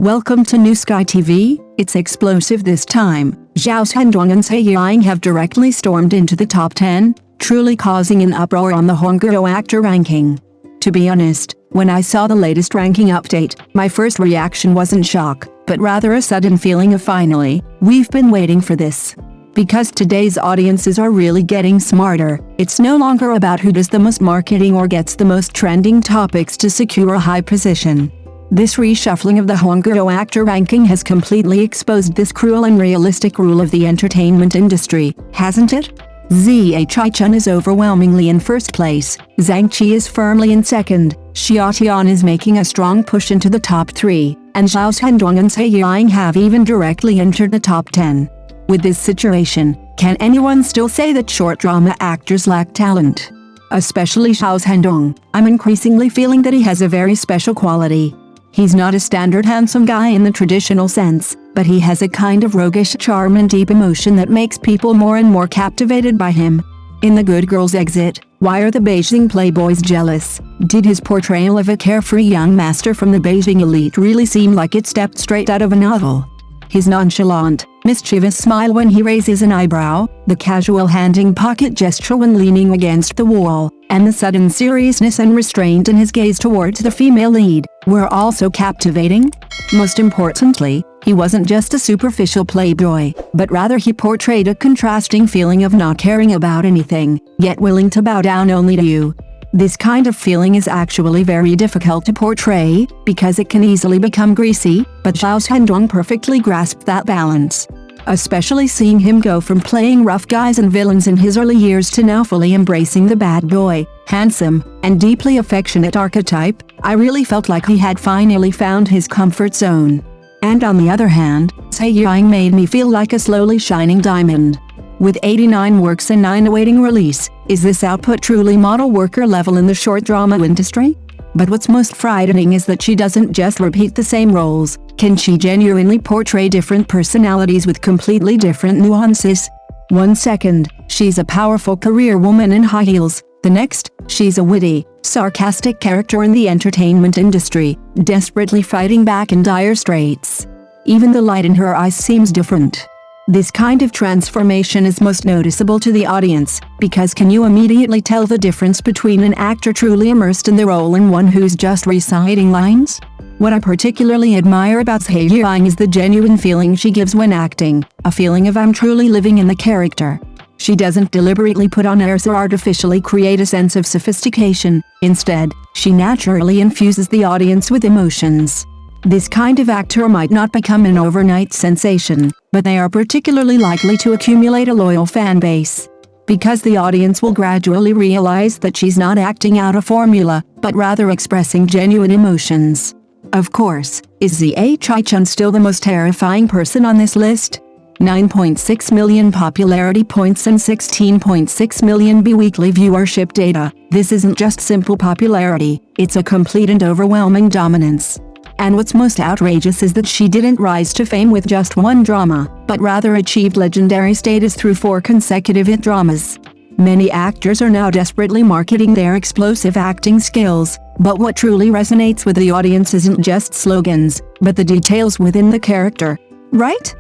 Welcome to New Sky TV. It's explosive this time. Zhao Hendong and Seyang have directly stormed into the top 10, truly causing an uproar on the Hongguo actor ranking. To be honest, when I saw the latest ranking update, my first reaction wasn't shock, but rather a sudden feeling of finally, we've been waiting for this. Because today's audiences are really getting smarter, it's no longer about who does the most marketing or gets the most trending topics to secure a high position. This reshuffling of the Hongguo actor ranking has completely exposed this cruel and realistic rule of the entertainment industry, hasn't it? Zhi Chun is overwhelmingly in first place, Zhang Chi is firmly in second, Xiao is making a strong push into the top 3, and Zhao Hendong and Yiying have even directly entered the top 10. With this situation, can anyone still say that short drama actors lack talent? Especially Xiao Hendong, I'm increasingly feeling that he has a very special quality. He's not a standard handsome guy in the traditional sense, but he has a kind of roguish charm and deep emotion that makes people more and more captivated by him. In The Good Girl's Exit, why are the Beijing playboys jealous? Did his portrayal of a carefree young master from the Beijing elite really seem like it stepped straight out of a novel? His nonchalant, mischievous smile when he raises an eyebrow, the casual handing pocket gesture when leaning against the wall, and the sudden seriousness and restraint in his gaze towards the female lead, were also captivating. Most importantly, he wasn't just a superficial playboy, but rather he portrayed a contrasting feeling of not caring about anything, yet willing to bow down only to you. This kind of feeling is actually very difficult to portray, because it can easily become greasy, but Zhao Hendong perfectly grasped that balance. Especially seeing him go from playing rough guys and villains in his early years to now fully embracing the bad boy, handsome, and deeply affectionate archetype, I really felt like he had finally found his comfort zone. And on the other hand, Seyang made me feel like a slowly shining diamond. With 89 works and 9 awaiting release, is this output truly model worker level in the short drama industry? But what's most frightening is that she doesn't just repeat the same roles. Can she genuinely portray different personalities with completely different nuances? One second, she's a powerful career woman in high heels. The next, she's a witty, sarcastic character in the entertainment industry, desperately fighting back in dire straits. Even the light in her eyes seems different. This kind of transformation is most noticeable to the audience, because can you immediately tell the difference between an actor truly immersed in the role and one who's just reciting lines? What I particularly admire about Yiying is the genuine feeling she gives when acting, a feeling of I'm truly living in the character. She doesn't deliberately put on airs or artificially create a sense of sophistication. Instead, she naturally infuses the audience with emotions. This kind of actor might not become an overnight sensation, but they are particularly likely to accumulate a loyal fan base. Because the audience will gradually realize that she's not acting out a formula, but rather expressing genuine emotions. Of course, is Zhi Chun still the most terrifying person on this list? 9.6 million popularity points and 16.6 million bi-weekly viewership data. This isn't just simple popularity, it's a complete and overwhelming dominance. And what's most outrageous is that she didn't rise to fame with just one drama, but rather achieved legendary status through 4 consecutive hit dramas. Many actors are now desperately marketing their explosive acting skills, but what truly resonates with the audience isn't just slogans, but the details within the character, right?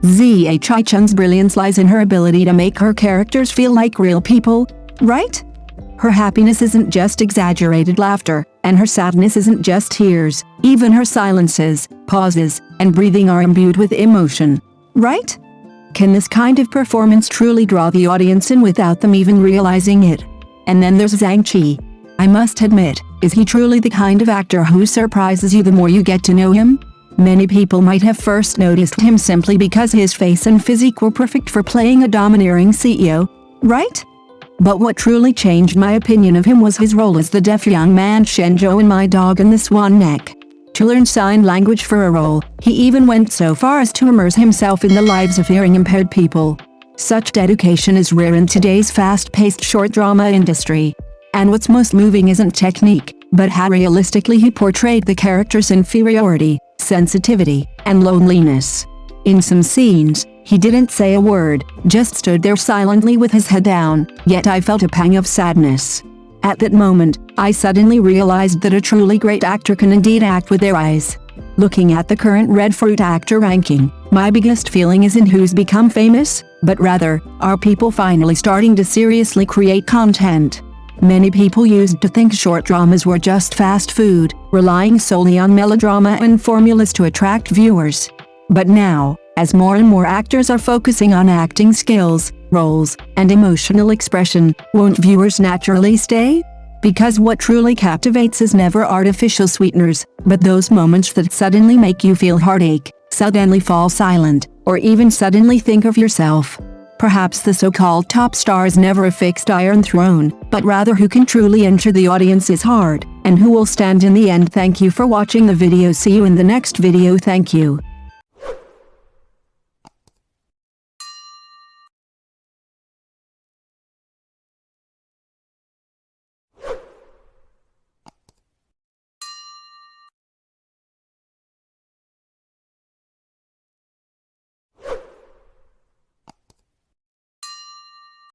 Zhi Chun's brilliance lies in her ability to make her characters feel like real people, right? Her happiness isn't just exaggerated laughter, and her sadness isn't just tears. Even her silences, pauses, and breathing are imbued with emotion, right? Can this kind of performance truly draw the audience in without them even realizing it? And then there's Zhang Chi. I must admit, is he truly the kind of actor who surprises you the more you get to know him? Many people might have first noticed him simply because his face and physique were perfect for playing a domineering CEO, right? But what truly changed my opinion of him was his role as the deaf young man Zhou in My Dog and the Swan Neck. To learn sign language for a role, he even went so far as to immerse himself in the lives of hearing-impaired people. Such dedication is rare in today's fast-paced short drama industry. And what's most moving isn't technique, but how realistically he portrayed the character's inferiority, sensitivity, and loneliness. In some scenes, he didn't say a word, just stood there silently with his head down, yet I felt a pang of sadness. At that moment, I suddenly realized that a truly great actor can indeed act with their eyes. Looking at the current Red Fruit actor ranking, my biggest feeling isn't who's become famous, but rather, are people finally starting to seriously create content? Many people used to think short dramas were just fast food, relying solely on melodrama and formulas to attract viewers. But now, as more and more actors are focusing on acting skills, roles, and emotional expression, won't viewers naturally stay? Because what truly captivates is never artificial sweeteners, but those moments that suddenly make you feel heartache, suddenly fall silent, or even suddenly think of yourself. Perhaps the so-called top star is never a fixed iron throne, but rather who can truly enter the audience's heart, and who will stand in the end. Thank you for watching the video. See you in the next video. Thank you.